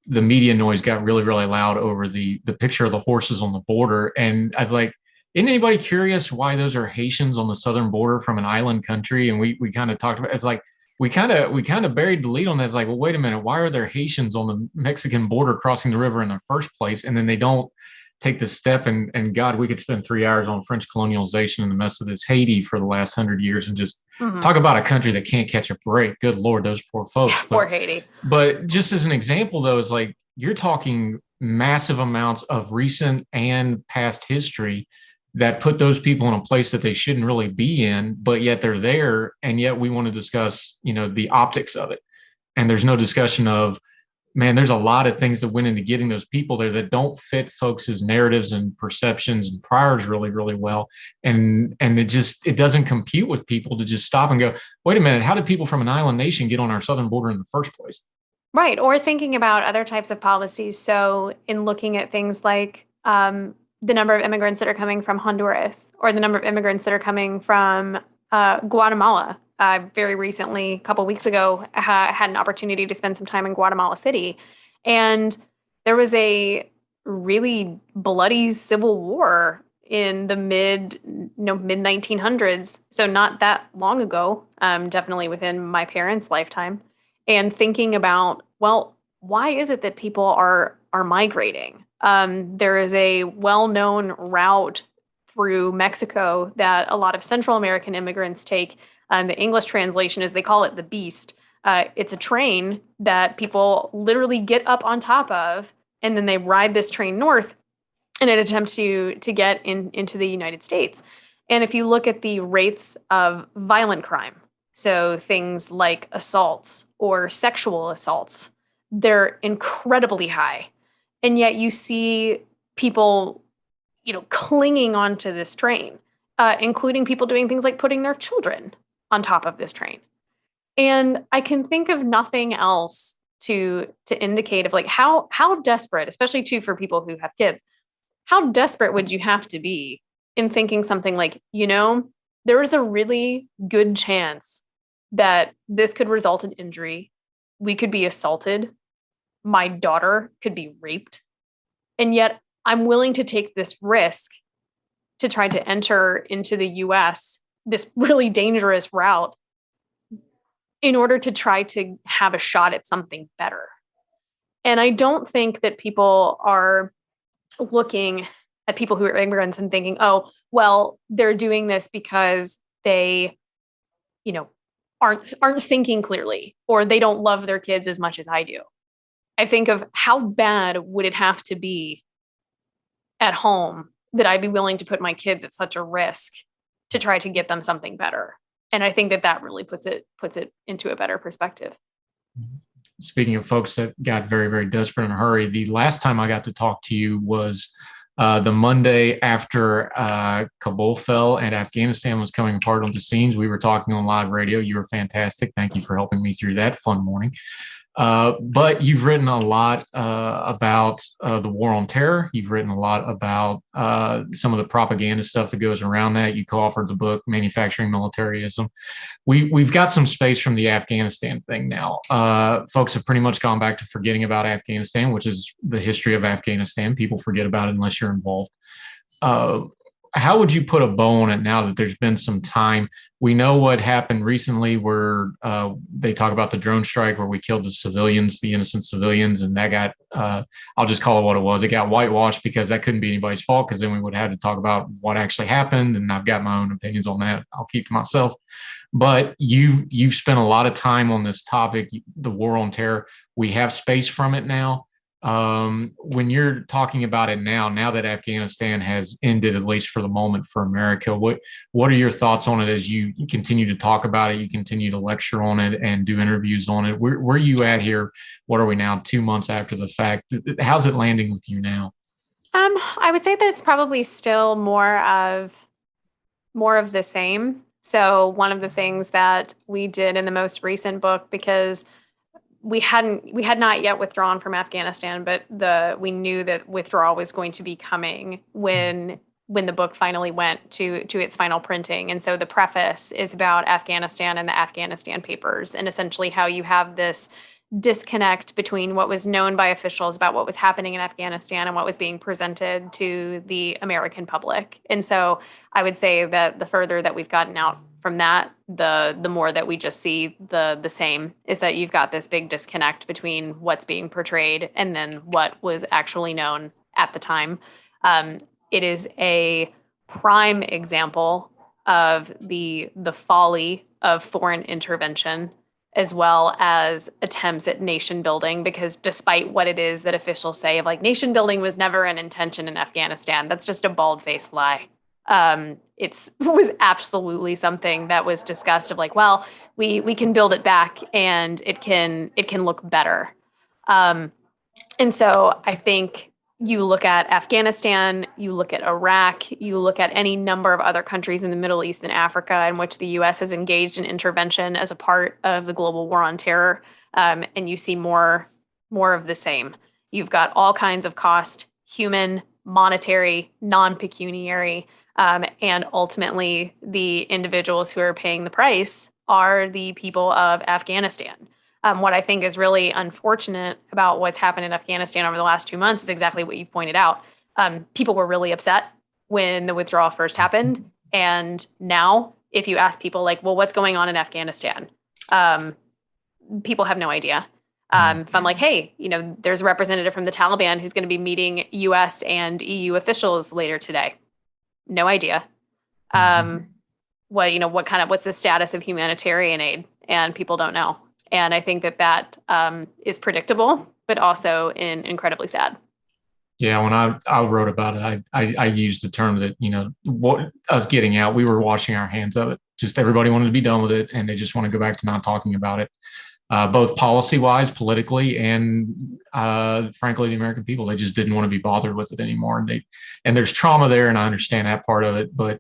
media noise got really, really loud over the picture of the horses on the border. And I was like, isn't anybody curious why those are Haitians on the southern border from an island country? And we kind of talked about, it's like, we kind of buried the lead on that. It's like, well, wait a minute, why are there Haitians on the Mexican border crossing the river in the first place? And then they don't take the step, and God, we could spend 3 hours on French colonialization and the mess of this Haiti for the last 100 years and just talk about a country that can't catch a break. Good Lord, those poor folks. Poor Haiti. But just as an example, though, is like you're talking massive amounts of recent and past history that put those people in a place that they shouldn't really be in, but yet they're there. And yet we want to discuss, the optics of it. And there's no discussion of, man, there's a lot of things that went into getting those people there that don't fit folks' narratives and perceptions and priors really, really well. And it doesn't compute with people to just stop and go, wait a minute, how did people from an island nation get on our southern border in the first place? Right. Or thinking about other types of policies. So in looking at things like the number of immigrants that are coming from Honduras or the number of immigrants that are coming from Guatemala. Very recently, a couple of weeks ago, had an opportunity to spend some time in Guatemala City. And there was a really bloody civil war in the mid 1900s. So not that long ago, definitely within my parents' lifetime. And thinking about, well, why is it that people are migrating? There is a well-known route through Mexico that a lot of Central American immigrants take. The English translation is they call it the Beast. It's a train that people literally get up on top of, and then they ride this train north in an attempt to get into the United States. And if you look at the rates of violent crime, so things like assaults or sexual assaults, they're incredibly high. And yet you see people, clinging onto this train, including people doing things like putting their children on top of this train. And I can think of nothing else to indicate of like how desperate, especially too for people who have kids, how desperate would you have to be in thinking something like, there is a really good chance that this could result in injury. We could be assaulted. My daughter could be raped. And yet I'm willing to take this risk to try to enter into the US, this really dangerous route, in order to try to have a shot at something better. And I don't think that people are looking at people who are immigrants and thinking, oh, well, they're doing this because they, aren't thinking clearly, or they don't love their kids as much as I do. I think of how bad would it have to be at home that I'd be willing to put my kids at such a risk to try to get them something better. And I think that really puts it into a better perspective. Speaking of folks that got very, very desperate in a hurry, the last time I got to talk to you was the Monday after Kabul fell and Afghanistan was coming apart on the scenes. We were talking on live radio. You were fantastic. Thank you for helping me through that fun morning. But you've written a lot about the war on terror. You've written a lot about some of the propaganda stuff that goes around that. You co-authored the book, Manufacturing Militarism. We've got some space from the Afghanistan thing now. Folks have pretty much gone back to forgetting about Afghanistan, which is the history of Afghanistan. People forget about it unless you're involved. How would you put a bow on it now that there's been some time? We know what happened recently where they talk about the drone strike where we killed the civilians, the innocent civilians, and that got, I'll just call it what it was. It got whitewashed because that couldn't be anybody's fault, because then we would have had to talk about what actually happened, and I've got my own opinions on that. I'll keep to myself. But you've spent a lot of time on this topic, the war on terror. We have space from it now. When you're talking about it now that Afghanistan has ended, at least for the moment, for America, what are your thoughts on it as you continue to talk about it, you continue to lecture on it and do interviews on it? Where are you at here? What are we now, 2 months after the fact? How's it landing with you now? I would say that it's probably still more of the same. So one of the things that we did in the most recent book, because we had not yet withdrawn from Afghanistan, but we knew that withdrawal was going to be coming when the book finally went to its final printing. And so the preface is about Afghanistan and the Afghanistan papers, and essentially how you have this disconnect between what was known by officials about what was happening in Afghanistan and what was being presented to the American public. And so I would say that the further that we've gotten out from that, the more that we just see the same, is that you've got this big disconnect between what's being portrayed and then what was actually known at the time. It is a prime example of the folly of foreign intervention, as well as attempts at nation building, because despite what it is that officials say of like nation building was never an intention in Afghanistan, that's just a bald-faced lie. It was absolutely something that was discussed of like, well, we can build it back and it can look better. And so I think you look at Afghanistan, you look at Iraq, you look at any number of other countries in the Middle East and Africa in which the U.S. has engaged in intervention as a part of the global war on terror, and you see more of the same. You've got all kinds of cost, human, monetary, non-pecuniary, and ultimately the individuals who are paying the price are the people of Afghanistan. What I think is really unfortunate about what's happened in Afghanistan over the last 2 months is exactly what you've pointed out. People were really upset when the withdrawal first happened. And now, if you ask people like, well, what's going on in Afghanistan? People have no idea. If I'm like, hey, there's a representative from the Taliban who's going to be meeting US and EU officials later today. No idea. What's the status of humanitarian aid? And people don't know. And I think that is predictable, but also incredibly sad. Yeah, when I wrote about it, I used the term that, what us getting out, we were washing our hands of it. Just everybody wanted to be done with it, and they just want to go back to not talking about it, both policy-wise, politically, and frankly, the American people. They just didn't want to be bothered with it anymore. And there's trauma there, and I understand that part of it. But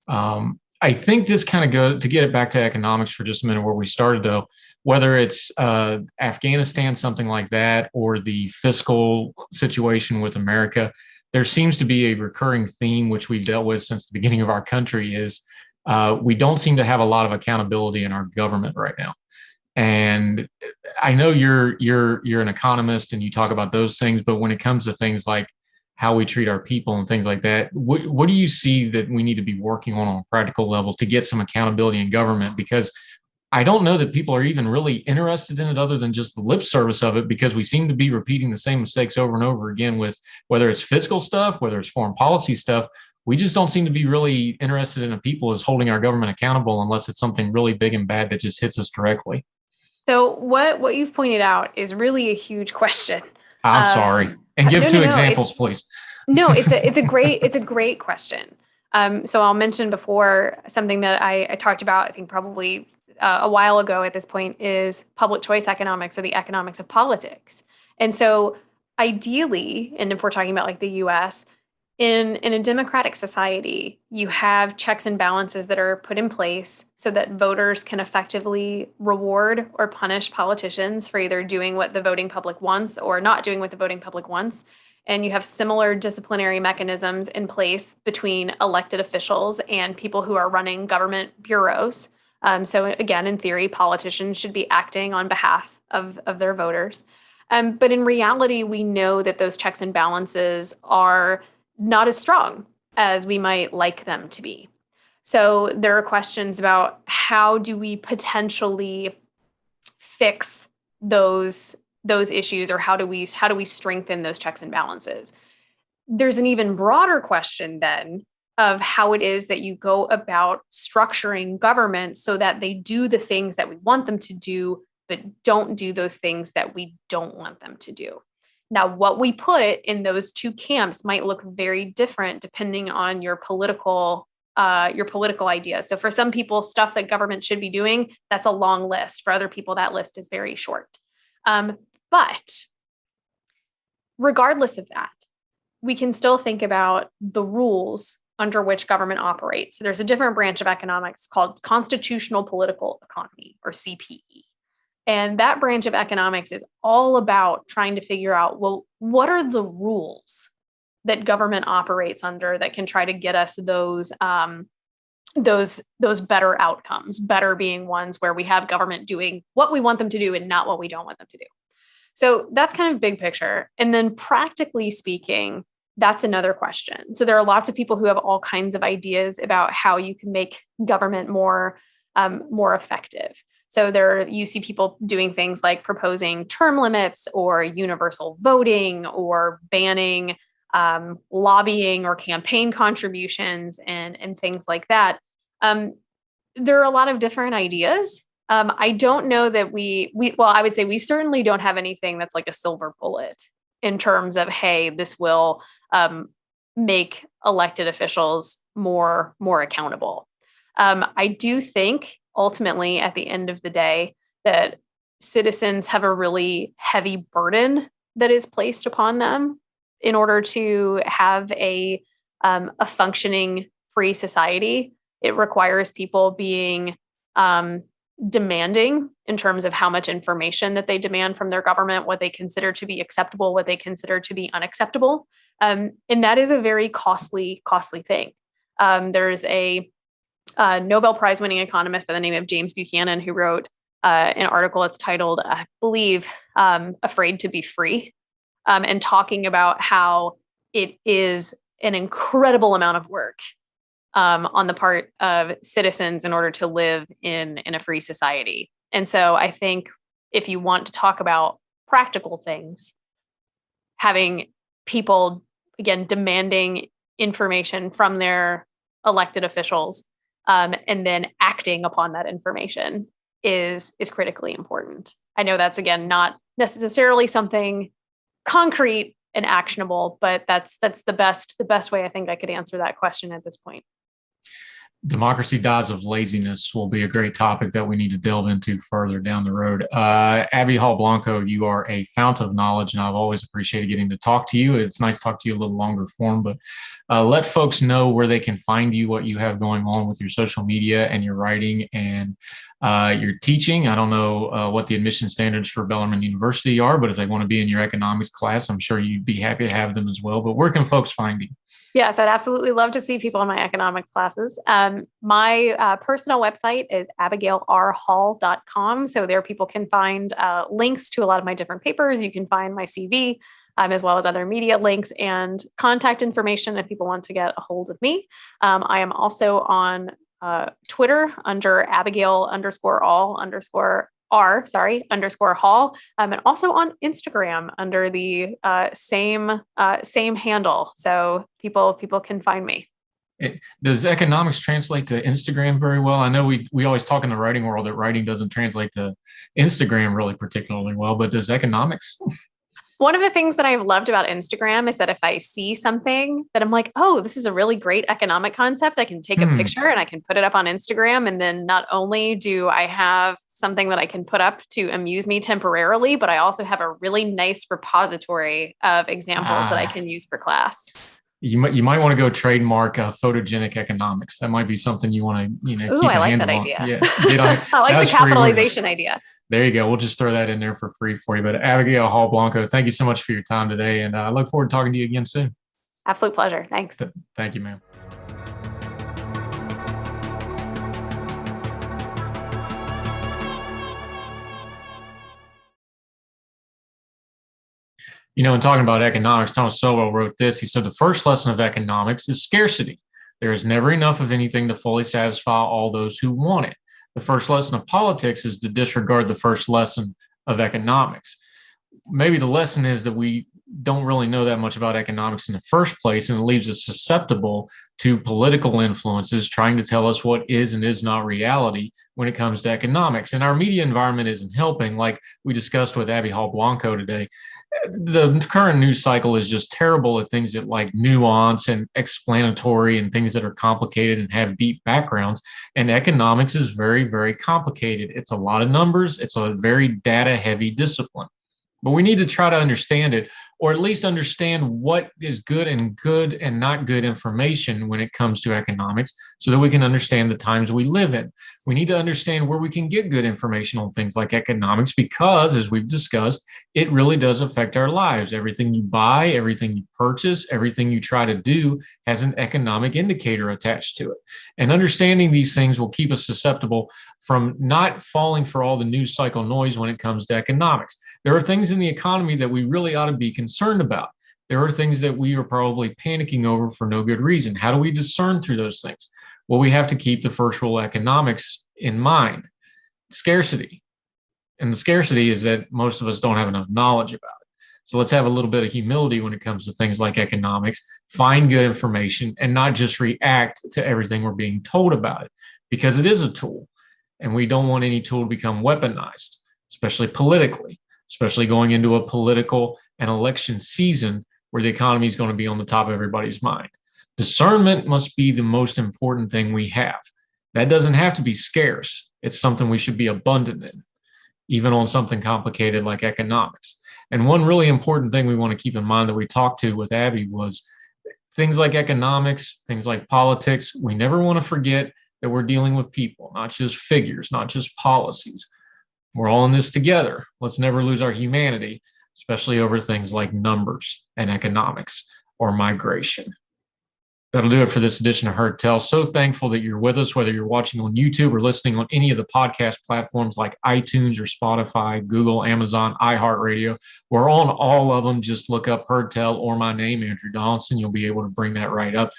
I think this kind of goes, to get it back to economics for just a minute, where we started, though, whether it's Afghanistan, something like that, or the fiscal situation with America, there seems to be a recurring theme, which we've dealt with since the beginning of our country, is we don't seem to have a lot of accountability in our government right now. And I know you're an economist and you talk about those things, but when it comes to things like how we treat our people and things like that, what do you see that we need to be working on a practical level to get some accountability in government? Because I don't know that people are even really interested in it other than just the lip service of it, because we seem to be repeating the same mistakes over and over again with whether it's fiscal stuff, whether it's foreign policy stuff. We just don't seem to be really interested in the people as holding our government accountable unless it's something really big and bad that just hits us directly. So what you've pointed out is really a huge question. I'm sorry. And give two examples, please. No, it's a great question. So I'll mention before something that I talked about, I think probably a while ago at this point, is public choice economics, or the economics of politics. And so ideally, and if we're talking about like the US, in a democratic society, you have checks and balances that are put in place so that voters can effectively reward or punish politicians for either doing what the voting public wants or not doing what the voting public wants. And you have similar disciplinary mechanisms in place between elected officials and people who are running government bureaus. So again, in theory, politicians should be acting on behalf of their voters. But in reality, we know that those checks and balances are not as strong as we might like them to be. So there are questions about how do we potentially fix those issues, or how do we strengthen those checks and balances? There's an even broader question then of how it is that you go about structuring government so that they do the things that we want them to do, but don't do those things that we don't want them to do. Now, what we put in those two camps might look very different depending on your political ideas. So for some people, stuff that government should be doing, that's a long list. For other people, that list is very short. But regardless of that, we can still think about the rules under which government operates. So there's a different branch of economics called constitutional political economy, or CPE. And that branch of economics is all about trying to figure out, well, what are the rules that government operates under that can try to get us those better outcomes, better being ones where we have government doing what we want them to do and not what we don't want them to do. So that's kind of big picture. And then practically speaking, That's another question. So there are lots of people who have all kinds of ideas about how you can make government more effective. So you see people doing things like proposing term limits or universal voting or banning lobbying or campaign contributions and things like that. There are a lot of different ideas. I don't know that I would say we certainly don't have anything that's like a silver bullet in terms of, hey, this will make elected officials more accountable. I do think ultimately at the end of the day that citizens have a really heavy burden that is placed upon them in order to have a functioning free society. It requires people being demanding in terms of how much information that they demand from their government, what they consider to be acceptable, what they consider to be unacceptable. And that is a very costly thing. There's a Nobel Prize winning economist by the name of James Buchanan who wrote an article. It's titled, I believe, Afraid to be Free, and talking about how it is an incredible amount of work on the part of citizens in order to live in a free society. And so I think if you want to talk about practical things, having people, again, demanding information from their elected officials and then acting upon that information is critically important. I know that's, again, not necessarily something concrete and actionable, but that's the best way I think I could answer that question at this point. Democracy dies of laziness will be a great topic that we need to delve into further down the road. Abby Hall Blanco, you are a fount of knowledge, and I've always appreciated getting to talk to you. It's nice to talk to you a little longer form, but let folks know where they can find you, what you have going on with your social media and your writing and your teaching. I don't know what the admission standards for Bellarmine University are, but if they want to be in your economics class, I'm sure you'd be happy to have them as well. But where can folks find you? Yes, I'd absolutely love to see people in my economics classes. My personal website is abigailrhall.com. So there people can find links to a lot of my different papers. You can find my CV, as well as other media links and contact information if people want to get a hold of me. I am also on Twitter under Abigail_Hall, and also on Instagram under the same handle. So people can find me. Does economics translate to Instagram very well? I know we always talk in the writing world that writing doesn't translate to Instagram really particularly well, but does economics? One of the things that I've loved about Instagram is that if I see something that I'm like, oh, this is a really great economic concept, I can take a picture and I can put it up on Instagram. And then not only do I have something that I can put up to amuse me temporarily, but I also have a really nice repository of examples that I can use for class. You might want to go trademark photogenic economics. That might be something you want to, Ooh, keep I a like handle that on. idea. Yeah, I like the capitalization idea. There you go. We'll just throw that in there for free for you. But Abigail Hall Blanco, thank you so much for your time today. And I look forward to talking to you again soon. Absolute pleasure. Thanks. Thank you, ma'am. In talking about economics, Thomas Sowell wrote this. He said, the first lesson of economics is scarcity. There is never enough of anything to fully satisfy all those who want it. The first lesson of politics is to disregard the first lesson of economics. Maybe the lesson is that we don't really know that much about economics in the first place, and it leaves us susceptible to political influences trying to tell us what is and is not reality when it comes to economics. And our media environment isn't helping, like we discussed with Abby Hall Blanco today. The current news cycle is just terrible at things that like nuance and explanatory and things that are complicated and have deep backgrounds. And economics is very, very complicated. It's a lot of numbers. It's a very data heavy discipline. But we need to try to understand it, or at least understand what is good and not good information when it comes to economics, so that we can understand the times we live in. We need to understand where we can get good information on things like economics, because, as we've discussed, it really does affect our lives. Everything you buy, everything you purchase, everything you try to do has an economic indicator attached to it. And understanding these things will keep us susceptible from not falling for all the news cycle noise when it comes to economics. There are things in the economy that we really ought to be concerned about. There are things that we are probably panicking over for no good reason. How do we discern through those things? Well, we have to keep the first rule of economics in mind: scarcity. And the scarcity is that most of us don't have enough knowledge about it. So let's have a little bit of humility when it comes to things like economics, find good information, and not just react to everything we're being told about it, because it is a tool. And we don't want any tool to become weaponized, especially politically, especially going into a political and election season where the economy is going to be on the top of everybody's mind. Discernment must be the most important thing we have. That doesn't have to be scarce. It's something we should be abundant in, even on something complicated like economics. And one really important thing we want to keep in mind that we talked to with Abby was things like economics, things like politics. We never want to forget that we're dealing with people, not just figures, not just policies. We're all in this together. Let's never lose our humanity, especially over things like numbers and economics or migration. That'll do it for this edition of Heard Tell. So thankful that you're with us, whether you're watching on YouTube or listening on any of the podcast platforms like iTunes or Spotify, Google, Amazon, iHeartRadio. We're on all of them. Just look up Heard Tell or my name, Andrew Donaldson. You'll be able to bring that right up.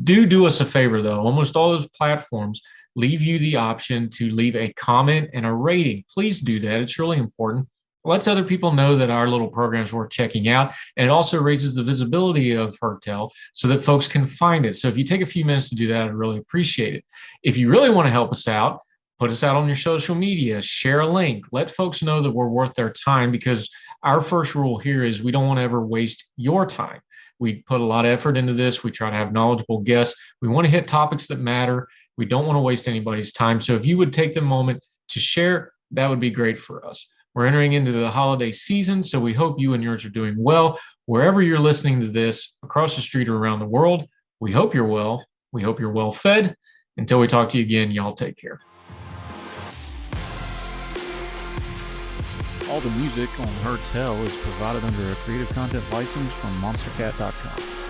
Do us a favor, though. Almost all those platforms leave you the option to leave a comment and a rating. Please do that. It's really important. Lets other people know that our little program's worth checking out. And it also raises the visibility of Heard Tell so that folks can find it. So if you take a few minutes to do that, I'd really appreciate it. If you really want to help us out, put us out on your social media, share a link, let folks know that we're worth their time, because our first rule here is we don't want to ever waste your time. We put a lot of effort into this. We try to have knowledgeable guests. We want to hit topics that matter. We don't want to waste anybody's time. So if you would take the moment to share, that would be great for us. We're entering into the holiday season, so we hope you and yours are doing well. Wherever you're listening to this, across the street or around the world, we hope you're well. We hope you're well fed. Until we talk to you again, y'all take care. All the music on Heard Tell is provided under a Creative Content license from monstercat.com.